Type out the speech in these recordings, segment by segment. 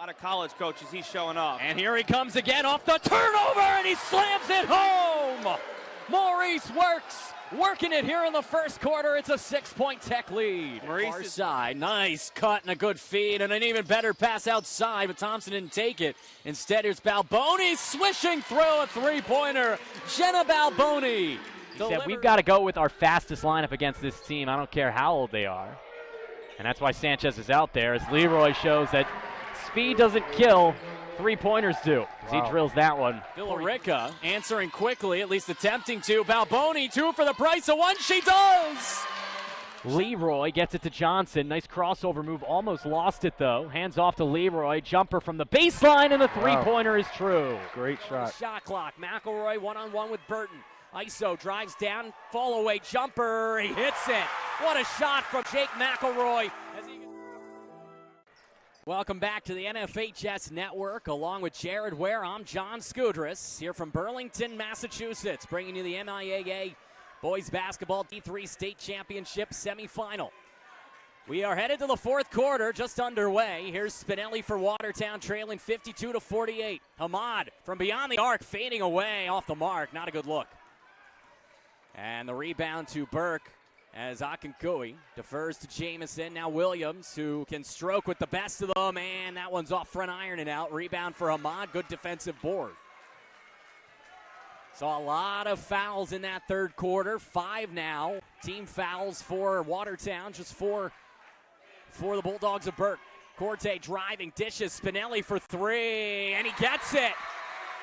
lot of college coaches, he's showing up. And here he comes again off the turnover, and he slams it home. Maurice working it here in the first quarter. It's a 6-point Tech lead. Far side, nice cut and a good feed, and an even better pass outside, but Thompson didn't take it. Instead, here's Balboni swishing through a three-pointer. Jenna Balboni. Said, we've got to go with our fastest lineup against this team. I don't care how old they are. And that's why Sanchez is out there, as Leroy shows that speed doesn't kill, three-pointers do, as he drills that one. Villarica answering quickly, at least attempting to. Balboni, 2 for the price of 1. She does! Leroy gets it to Johnson. Nice crossover move. Almost lost it, though. Hands off to Leroy. Jumper from the baseline, and the three-pointer is true. Great shot. Shot clock. McElroy one-on-one with Burton. Iso drives down, fall away jumper, he hits it. What a shot from Jake McElroy. Welcome back to the NFHS Network. Along with Jared Ware, I'm John Skudris, here from Burlington, Massachusetts, bringing you the MIAA Boys Basketball D3 State Championship semifinal. We are headed to the fourth quarter, just underway. Here's Spinelli for Watertown, trailing 52-48. Hamad from beyond the arc, fading away off the mark. Not a good look. And the rebound to Burke as Akinkui defers to Jamison. Now Williams, who can stroke with the best of them, and that one's off front iron and out. Rebound for Hamad, good defensive board. Saw a lot of fouls in that third quarter, 5 now. Team fouls for Watertown, just 4 for the Bulldogs of Burke. Corte driving, dishes, Spinelli for 3, and he gets it.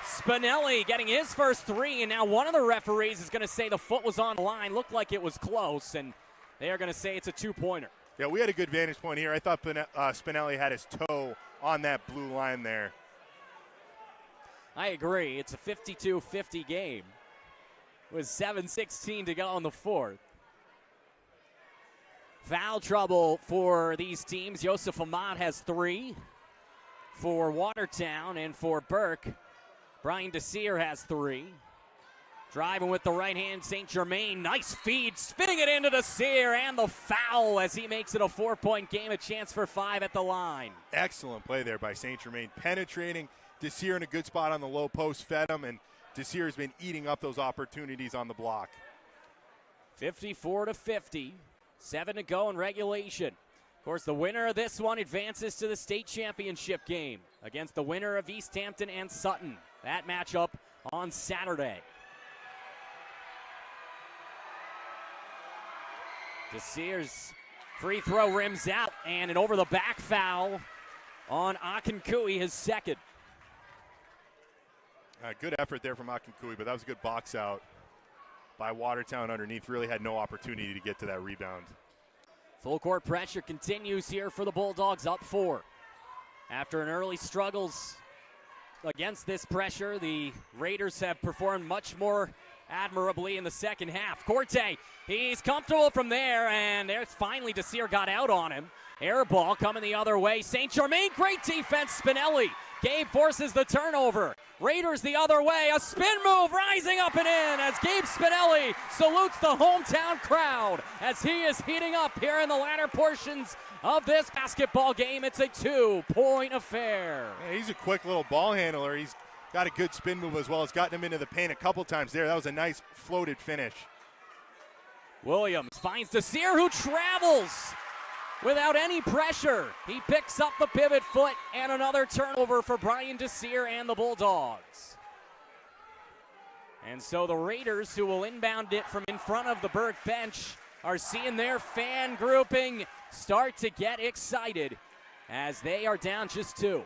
Spinelli getting his first 3, and now one of the referees is going to say the foot was on the line. Looked like it was close, and they are going to say it's a 2-pointer. Yeah, we had a good vantage point here. I thought Spinelli had his toe on that blue line there. I agree. It's a 52-50 game with 7:16 to go in the fourth. Foul trouble for these teams. Joseph Hamad has 3 for Watertown, and for Burke, Brian Desir has 3. Driving with the right hand, St. Germain. Nice feed, spinning it into Desir, and the foul as he makes it a 4-point game, a chance for 5 at the line. Excellent play there by St. Germain. Penetrating, Desir in a good spot on the low post, fed him, and Desir has been eating up those opportunities on the block. 54-50, 7 to go in regulation. Of course, the winner of this one advances to the state championship game against the winner of East Hampton and Sutton. That matchup on Saturday. Desir's free throw rims out, and an over-the-back foul on Akinkui, his second. Good effort there from Akinkui, but that was a good box out by Watertown underneath. Really had no opportunity to get to that rebound. Full court pressure continues here for the Bulldogs, up 4. After an early struggles against this pressure, the Raiders have performed much more admirably in the second half. Corte, he's comfortable from there, and there's finally Desir got out on him. Air ball coming the other way. St. Germain, great defense. Spinelli. Gabe forces the turnover. Raiders the other way. A spin move rising up and in as Gabe Spinelli salutes the hometown crowd as he is heating up here in the latter portions of this basketball game. It's a 2-point affair. Yeah, he's a quick little ball handler. He's got a good spin move as well. It's gotten him into the paint a couple times there. That was a nice floated finish. Williams finds Desir, who travels without any pressure. He picks up the pivot foot, and another turnover for Brian Desir and the Bulldogs. And so the Raiders, who will inbound it from in front of the Burke bench, are seeing their fan grouping start to get excited as they are down just 2.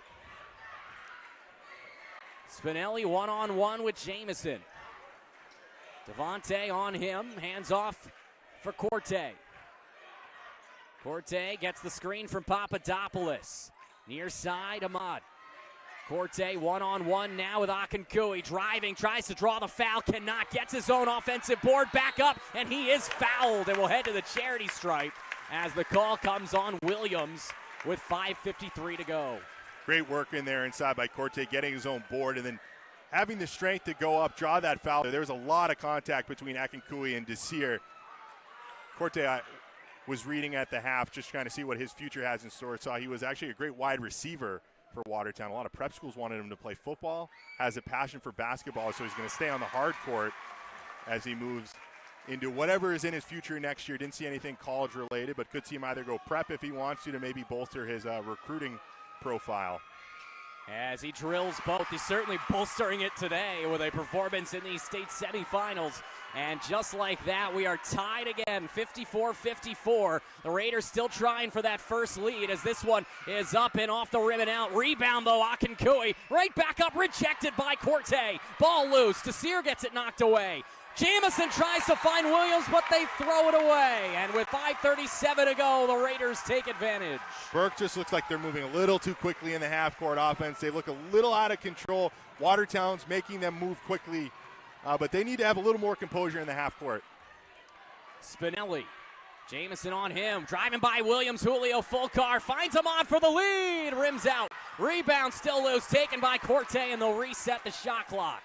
Spinelli one-on-one with Jamison. Devontae on him, hands off for Corte. Corte gets the screen from Papadopoulos. Near side, Hamad. Corte one-on-one now with Akinkui. Driving, tries to draw the foul, cannot. Gets his own offensive board back up, and he is fouled. And will head to the charity stripe as the call comes on Williams with 5:53 to go. Great work in there inside by Corte, getting his own board, and then having the strength to go up, draw that foul. There was a lot of contact between Akinkui and Desir. Corte was reading at the half, just trying to see what his future has in store. Saw he was actually a great wide receiver for Watertown. A lot of prep schools wanted him to play football, has a passion for basketball, so he's going to stay on the hard court as he moves into whatever is in his future next year. Didn't see anything college related, but could see him either go prep if he wants to maybe bolster his recruiting profile. As he drills both, he's certainly bolstering it today with a performance in the state semifinals. And just like that, we are tied again, 54-54. The Raiders still trying for that first lead as this one is up and off the rim and out. Rebound, though, Akinkui. Right back up, rejected by Corte. Ball loose. Desir gets it knocked away. Jamison tries to find Williams, but they throw it away. And with 5:37 to go, the Raiders take advantage. Burke just looks like they're moving a little too quickly in the half-court offense. They look a little out of control. Watertown's making them move quickly, but they need to have a little more composure in the half-court. Spinelli. Jamison on him, driving by Williams. Julio Fulcar finds him on for the lead. Rims out. Rebound still loose, taken by Corte, and they'll reset the shot clock.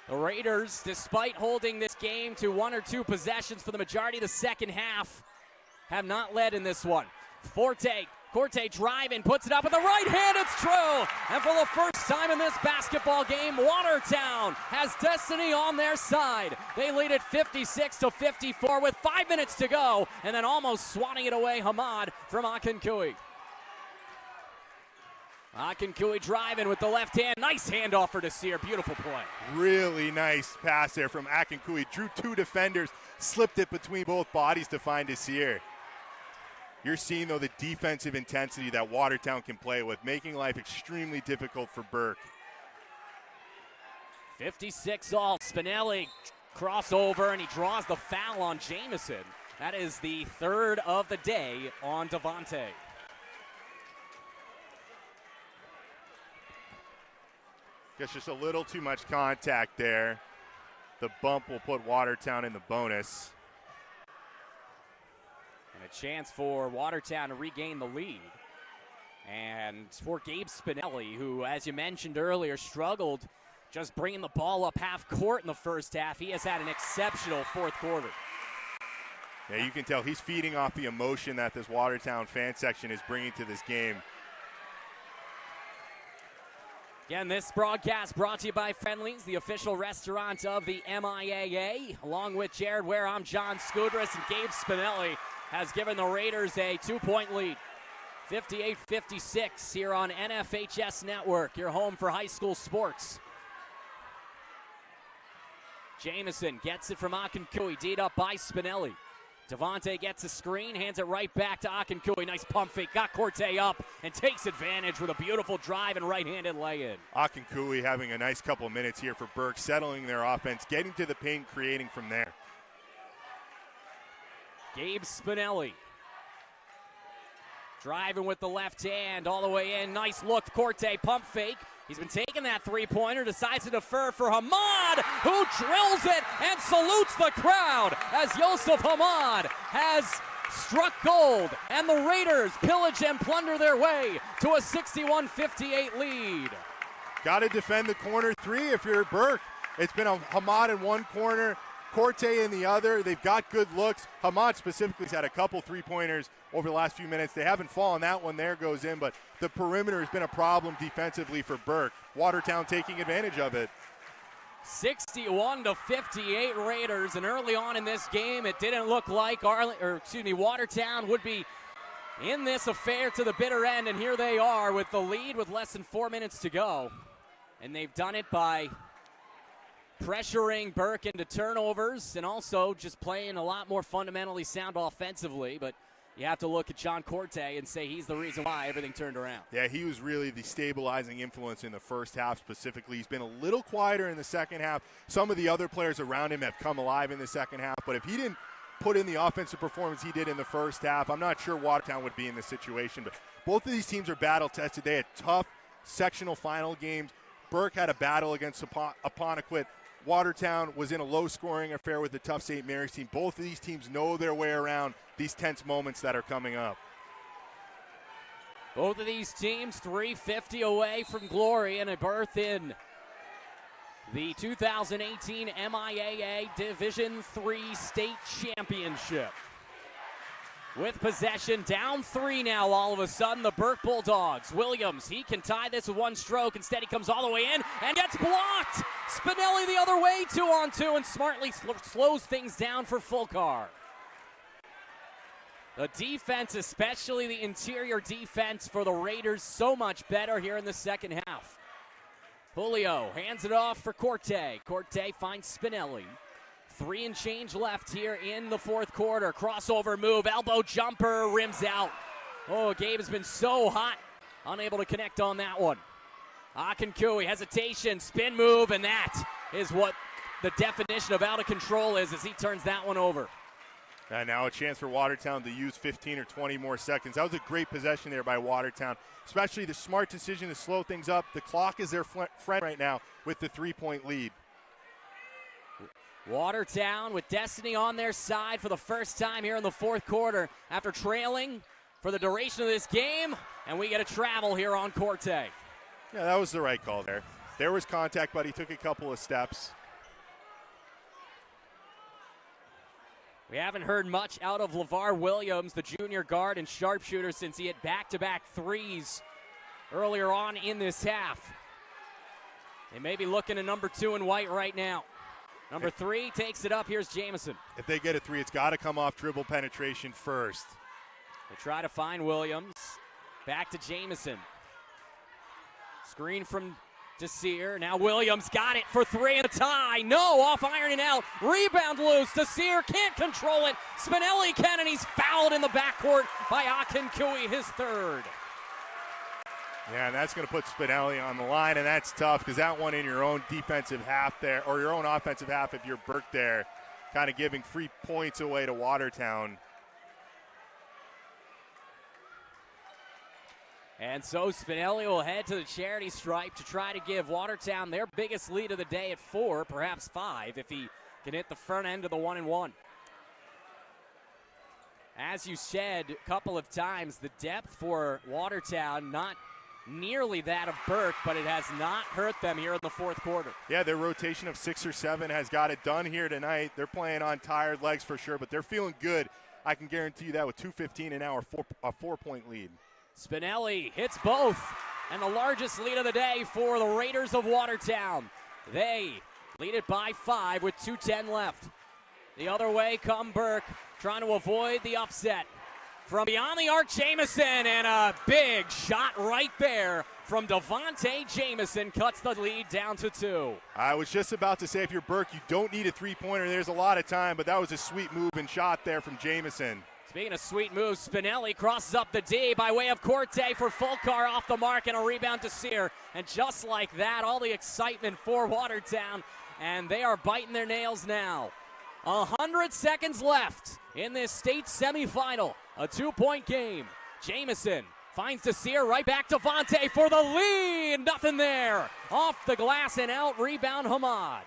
The Raiders, despite holding this game to 1 or 2 possessions for the majority of the second half, have not led in this one. Corte driving, puts it up with the right hand, it's true! And for the first time in this basketball game, Watertown has destiny on their side. They lead it 56-54 with 5 minutes to go, and then almost swatting it away, Hamad from Akinkui. Akinkui driving with the left hand. Nice handoff for Desir. Beautiful play. Really nice pass there from Akinkui. Drew 2 defenders, slipped it between both bodies to find Desir. You're seeing, though, the defensive intensity that Watertown can play with, making life extremely difficult for Burke. 56 all. Spinelli crossover, and he draws the foul on Jamison. That is the 3rd of the day on Devontae. Guess just a little too much contact there. The bump will put Watertown in the bonus. And a chance for Watertown to regain the lead. And for Gabe Spinelli, who, as you mentioned earlier, struggled just bringing the ball up half court in the first half. He has had an exceptional 4th quarter. Yeah, you can tell he's feeding off the emotion that this Watertown fan section is bringing to this game. Again, this broadcast brought to you by Friendly's, the official restaurant of the MIAA. Along with Jared Ware, I'm John Skudris, and Gabe Spinelli has given the Raiders a 2-point lead. 58-56 here on NFHS Network, your home for high school sports. Jamison gets it from Akinkui, D'd up by Spinelli. Devontae gets a screen, hands it right back to Akinkui. Nice pump fake, got Corte up and takes advantage with a beautiful drive and right-handed lay-in. Akinkui having a nice couple of minutes here for Burke, settling their offense, getting to the paint, creating from there. Gabe Spinelli driving with the left hand all the way in. Nice look, Corte, pump fake. He's been taking that three-pointer, decides to defer for Hamad, who drills it and salutes the crowd as Yosef Hamad has struck gold, and the Raiders pillage and plunder their way to a 61-58 lead. Got to defend the corner 3 if you're Burke. It's been a Hamad in one corner, Corte in the other. They've got good looks. Hamad specifically has had a couple three-pointers over the last few minutes. They haven't fallen. That one there goes in, but the perimeter has been a problem defensively for Burke. Watertown taking advantage of it. 61-58 Raiders, and early on in this game, it didn't look like Watertown would be in this affair to the bitter end, and here they are with the lead with less than 4 minutes to go. And they've done it by pressuring Burke into turnovers and also just playing a lot more fundamentally sound offensively. But you have to look at John Corte and say he's the reason why everything turned around. Yeah, he was really the stabilizing influence in the first half specifically. He's been a little quieter in the second half. Some of the other players around him have come alive in the second half, but if he didn't put in the offensive performance he did in the first half, I'm not sure Watertown would be in this situation. But both of these teams are battle-tested. They had tough sectional final games. Burke had a battle against Apponequet. Watertown was in a low-scoring affair with the tough St. Mary's team. Both of these teams know their way around these tense moments that are coming up. Both of these teams 350 away from glory and a berth in the 2018 MIAA Division III State Championship. with possession, down 3 now all of a sudden, the Burke Bulldogs. Williams, he can tie this with one stroke. Instead, he comes all the way in and gets blocked. Spinelli the other way, 2-on-2, and smartly slows things down for Fulcar. The defense, especially the interior defense for the Raiders, so much better here in the second half. Julio hands it off for Corte. Corte finds Spinelli. 3 and change left here in the fourth quarter. Crossover move, elbow jumper, rims out. Oh, Gabe has been so hot, unable to connect on that one. Akinkui, hesitation, spin move, and that is what the definition of out of control is as he turns that one over. And now a chance for Watertown to use 15 or 20 more seconds. That was a great possession there by Watertown, especially the smart decision to slow things up. The clock is their friend right now with the 3-point lead. Watertown with destiny on their side for the first time here in the fourth quarter after trailing for the duration of this game, and we get a travel here on Corte. Yeah, that was the right call there. There was contact, but he took a couple of steps. We haven't heard much out of LeVar Williams, the junior guard and sharpshooter, since he hit back-to-back threes earlier on in this half. They may be looking at number 2 in white right now. Number 3 takes it up. Here's Jamison. If they get a 3, it's got to come off dribble penetration first. They try to find Williams. Back to Jamison. Screen from Desir. Now Williams got it for 3 and a tie. No, off ironing out. Rebound loose. Desir can't control it. Spinelli can, and he's fouled in the backcourt by Akinkui, his 3rd. Yeah, and that's going to put Spinelli on the line, and that's tough because that one in your own defensive half there, or your own offensive half if you're Burke there, kind of giving free points away to Watertown. And so Spinelli will head to the charity stripe to try to give Watertown their biggest lead of the day at 4, perhaps 5, if he can hit the front end of the 1-and-1. As you said a couple of times, the depth for Watertown not nearly that of Burke, but it has not hurt them here in the fourth quarter. Yeah, their rotation of 6 or 7 has got it done here tonight. They're playing on tired legs for sure, but they're feeling good. I can guarantee you that with 2:15 an hour, a 4-point lead. Spinelli hits both, and the largest lead of the day for the Raiders of Watertown. They lead it by 5 with 2:10 left. The other way come Burke, trying to avoid the upset. From beyond the arc, Jamison, and a big shot right there from Devontae Jamison cuts the lead down to 2. I was just about to say, if you're Burke, you don't need a 3-pointer. There's a lot of time, but that was a sweet move and shot there from Jamison. Speaking of sweet moves, Spinelli crosses up the D by way of Corte for Fulcar off the mark, and a rebound to Sear. And just like that, all the excitement for Watertown, and they are biting their nails now. 100 seconds left in this state semifinal. A 2-point game. Jamison finds Desir, right back to Devontae for the lead. Nothing there. Off the glass and out. Rebound Hamad.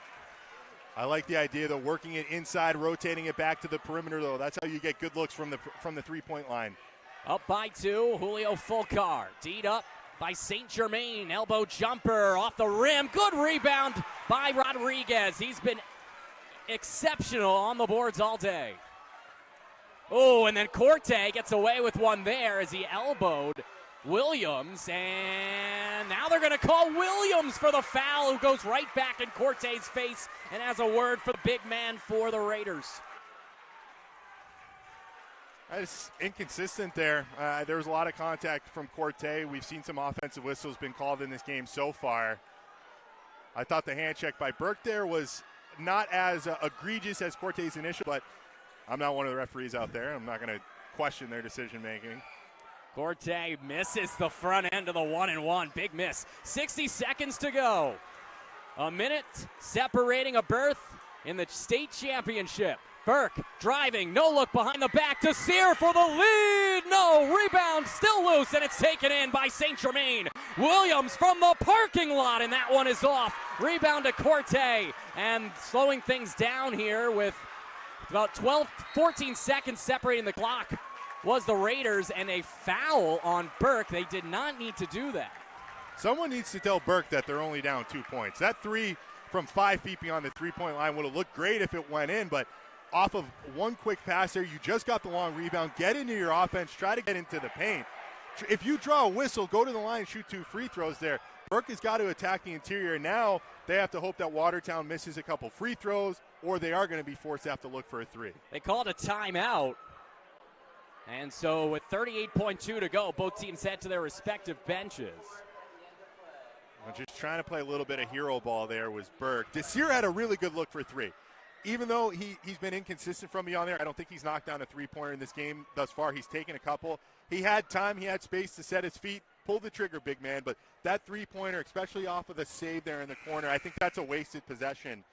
I like the idea, though, working it inside, rotating it back to the perimeter, though. That's how you get good looks from the 3-point line. Up by 2, Julio Fulcar. D'd up by St. Germain. Elbow jumper off the rim. Good rebound by Rodriguez. He's been exceptional on the boards all day. Oh, and then Corte gets away with one there as he elbowed Williams, and now they're going to call Williams for the foul, who goes right back in Corte's face and has a word for the big man for the Raiders. It's inconsistent there. There was a lot of contact from Corte. We've seen some offensive whistles been called in this game so far. I thought the hand check by Burke there was not as egregious as Corte's initial, but I'm not one of the referees out there. I'm not going to question their decision-making. Corte misses the front end of the 1-and-1. Big miss. 60 seconds to go. A minute separating a berth in the state championship. Burke driving, no look behind the back to Sear for the lead. No, rebound still loose, and it's taken in by St. Germain. Williams from the parking lot, and that one is off. Rebound to Corte, and slowing things down here with about 14 seconds separating the clock was the Raiders, and a foul on Burke. They did not need to do that. Someone needs to tell Burke that they're only down 2 points. That three from 5 feet beyond the 3-point line would have looked great if it went in, but off of one quick pass there. You just got the long rebound. Get into your offense. Try to get into the paint. If you draw a whistle, go to the line, shoot 2 free throws there. Burke has got to attack the interior. Now they have to hope that Watertown misses a couple free throws, or they are going to be forced to have to look for a 3. They called a timeout. And so with 38.2 to go, both teams head to their respective benches. Just trying to play a little bit of hero ball there was Burke. Desir had a really good look for 3. Even though he's been inconsistent from beyond there, I don't think he's knocked down a 3-pointer in this game thus far. He's taken a couple. He had time, he had space to set his feet, pull the trigger, big man. But that 3-pointer, especially off of the save there in the corner, I think that's a wasted possession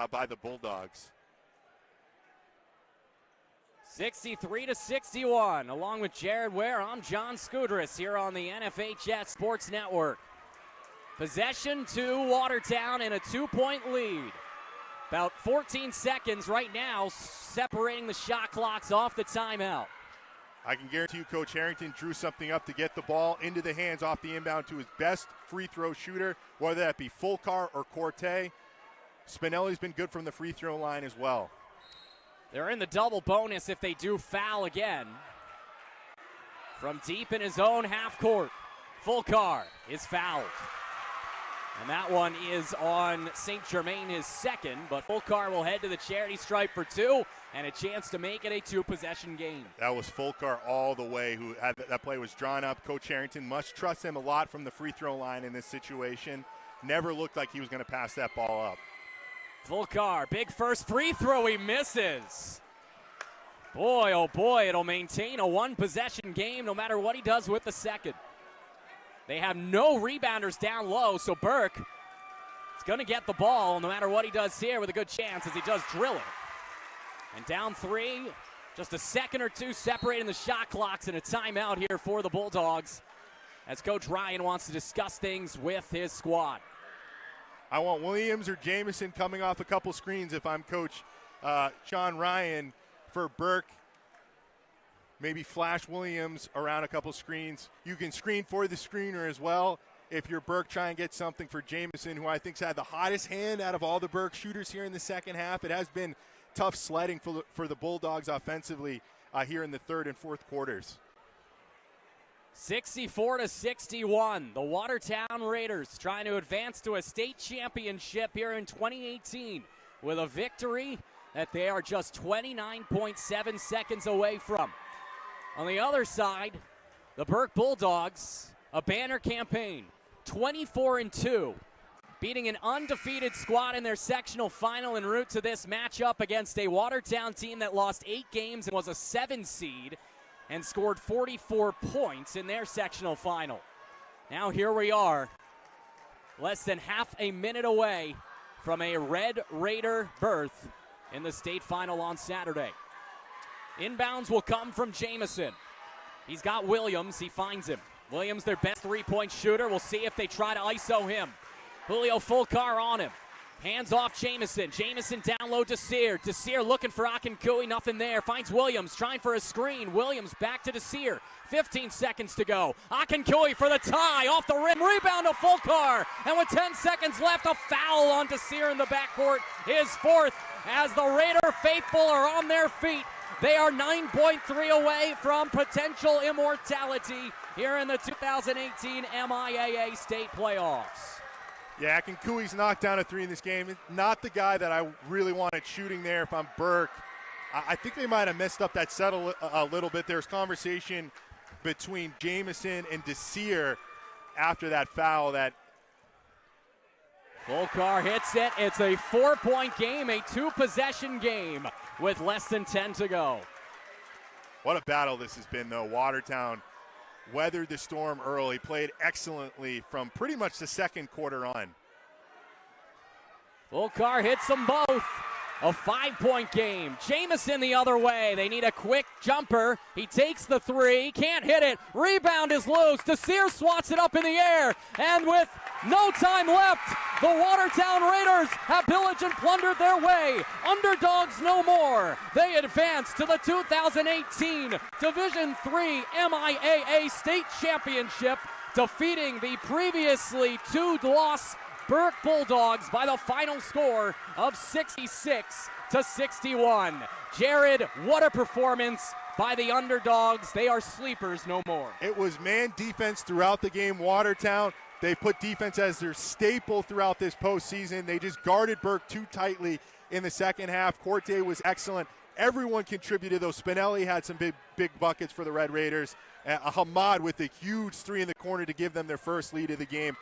by the Bulldogs. 63-61. Along with Jared Ware, I'm John Skudris here on the NFHS Sports Network. Possession to Watertown and a 2-point lead. About 14 seconds right now separating the shot clocks off the timeout. I can guarantee you Coach Harrington drew something up to get the ball into the hands off the inbound to his best free throw shooter, whether that be Fulcar or Corte. Spinelli's been good from the free throw line as well. They're in the double bonus if they do foul again. From deep in his own half court, Fulcar is fouled. And that one is on St. Germain, his second, but Fulcar will head to the charity stripe for 2 and a chance to make it a 2-possession game. That was Fulcar all the way, who had that play was drawn up. Coach Harrington must trust him a lot from the free throw line in this situation. Never looked like he was going to pass that ball up. Fulcar, big first free throw, he misses. Boy, oh boy, it'll maintain a 1-possession game no matter what he does with the second. They have no rebounders down low, so Burke is going to get the ball no matter what he does here with a good chance as he does drill it. And down 3, just a second or 2 separating the shot clocks and a timeout here for the Bulldogs as Coach Ryan wants to discuss things with his squad. I want Williams or Jamison coming off a couple screens if I'm Coach Sean Ryan for Burke. Maybe flash Williams around a couple screens. You can screen for the screener as well. If you're Burke, try and get something for Jamison, who I think's had the hottest hand out of all the Burke shooters here in the second half. It has been tough sledding for the Bulldogs offensively here in the third and fourth quarters. 64-61. The Watertown Raiders trying to advance to a state championship here in 2018 with a victory that they are just 29.7 seconds away from. On the other side, the Burke Bulldogs, a banner campaign, 24-2, beating an undefeated squad in their sectional final en route to this matchup against a Watertown team that lost 8 games and was a 7 seed and scored 44 points in their sectional final. Now here we are, less than half a minute away from a Red Raider berth in the state final on Saturday. Inbounds will come from Jamison. He's got Williams. He finds him. Williams, their best 3-point shooter. We'll see if they try to ISO him. Julio Fulcar on him. Hands off Jamison. Jamison down low to Sear. Desir looking for Akinkui. Nothing there. Finds Williams. Trying for a screen. Williams back to Desir. 15 seconds to go. Akinkui for the tie. Off the rim. Rebound to Fulcar. And with 10 seconds left, a foul on Desir in the backcourt. His 4th as the Raider faithful are on their feet. They are 9.3 away from potential immortality here in the 2018 MIAA state playoffs. Yeah, Akinkui's knocked down a 3 in this game. Not the guy that I really wanted shooting there if I'm Burke. I think they might have messed up that set a little bit. There's conversation between Jamison and Desir after that foul. That Fulcar hits it. It's a 4-point game, a 2-possession game with less than 10 to go. What a battle this has been, though. Watertown weathered the storm early, played excellently from pretty much the second quarter on. Fulcar hits them both. A 5-point game. Jamison the other way. They need a quick jumper. He takes the 3. Can't hit it. Rebound is loose. Desir swats it up in the air. And with no time left, the Watertown Raiders have pillaged and plundered their way. Underdogs no more. They advance to the 2018 Division III MIAA State Championship, defeating the previously 2-loss Burke Bulldogs by the final score of 66-61. to 61. Jared, what a performance by the underdogs. They are sleepers no more. It was man defense throughout the game. Watertown, they put defense as their staple throughout this postseason. They just guarded Burke too tightly in the second half. Corte was excellent. Everyone contributed, though. Spinelli had some big buckets for the Red Raiders. Hamad with a huge three in the corner to give them their first lead of the game.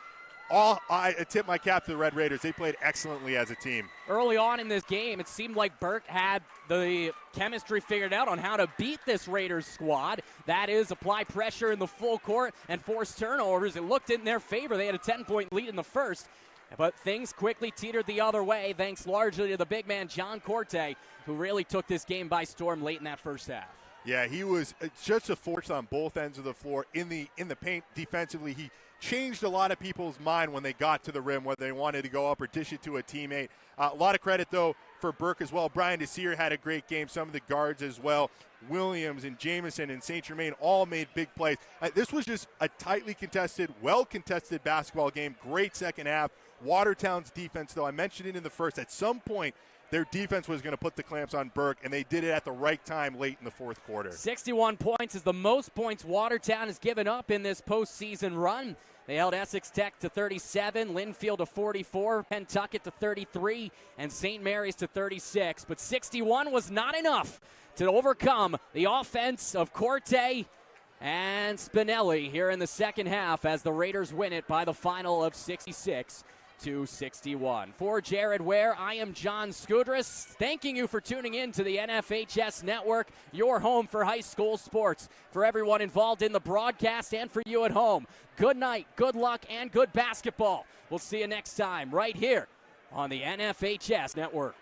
I tip my cap to the Red Raiders. They played excellently as a team. Early on in this game, it seemed like Burke had the chemistry figured out on how to beat this Raiders squad. That is, apply pressure in the full court and force turnovers. It looked in their favor. They had a 10-point lead in the first. But things quickly teetered the other way, thanks largely to the big man, John Corte, who really took this game by storm late in that first half. Yeah, he was just a force on both ends of the floor. In the paint defensively, he changed a lot of people's mind when they got to the rim, whether they wanted to go up or dish it to a teammate. A lot of credit, though, for Burke as well. Brian Desir had a great game. Some of the guards as well. Williams and Jamison and St. Germain all made big plays. This was just a tightly contested, well-contested basketball game. Great second half. Watertown's defense, though, I mentioned it in the first, at some point their defense was going to put the clamps on Burke, and they did it at the right time late in the fourth quarter. 61 points is the most points Watertown has given up in this postseason run. They held Essex Tech to 37, Linfield to 44, Pentucket to 33, and St. Mary's to 36. But 61 was not enough to overcome the offense of Corte and Spinelli here in the second half as the Raiders win it by the final of 66-61. For Jared Ware, I am John Skudris, thanking you for tuning in to the NFHS Network, your home for high school sports. For everyone involved in the broadcast and for you at home, good night, good luck, and good basketball. We'll see you next time right here on the NFHS Network.